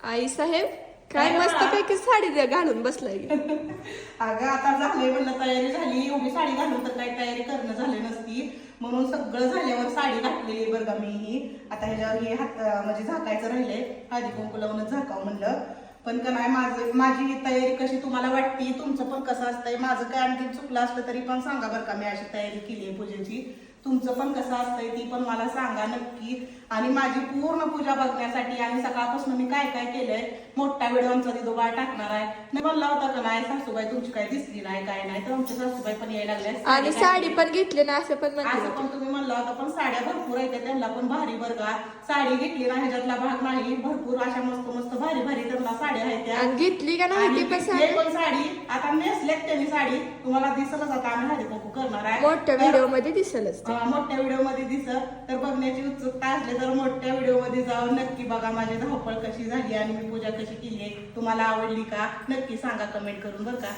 आई साहेब काय मस्त पैकी साडी द्या घालून बसलाय की. अगं आता झालंय म्हणलं तयारी झाली, एवढी साडी घालून तर काही तयारी करणं झाली नसती, म्हणून सगळं झाल्यावर साडी घातलेली बरं का मी ही. आता ह्याच्यावर हे हात म्हणजे झाकायचं राहिलंय, हळदी कुंकू लावूनच झाकावं म्हणलं. पण का नाही माझी ही तयारी कशी तुम्हाला वाटते, तुमचं पण कसं असतंय, माझं काय आणखी चुकलं असलं तरी पण सांगा बरं का. मी अशी तयारी केली आहे पूजेची, तुमचं पण कसं असतंय ती पण मला सांगा नक्की. आणि माझी पूर्ण पूजा बघण्यासाठी आणि सकाळपासून मी काय काय केलंय मोठा व्हिडिओ आमचा दिदोबा टाकणार आहे. मी म्हणला होता का नाही सासूबाई तुमची काय दिसली नाही काय नाही, तर आमच्या सासूबाई पण यायला लागल्या आणि साडी पण घेतली ना असं पण म्हणते. असं पण तुम्ही म्हणला होता, पण साड्या भरपूर आहेत त्यांना पण भारी बरं का. साडी घेतली ना ह्याच्यातला भाग नाही, भरपूर अशा मस्त मस्त भारी भारी त्यांना साड्या आहेत त्या. आणि घेतली का नाही ती पण साडी? पण साडी आता नेसल्यात त्यांनी साडी, तुम्हाला दिसलच आता आम्ही हळदी कुंकू करणार आहे. मोठ्या व्हिडिओ मध्ये दिसलच ते. मोठ्या व्हिडिओ मध्ये दिसत तर बघण्याची उत्सुकता असली तर मोठ्या व्हिडिओ मध्ये जाऊन नक्की बघा माझी धावपळ कशी झाली आणि मी पूजा कशी केली, तुम्हाला आवडली का नक्की सांगा कमेंट करून बरं का.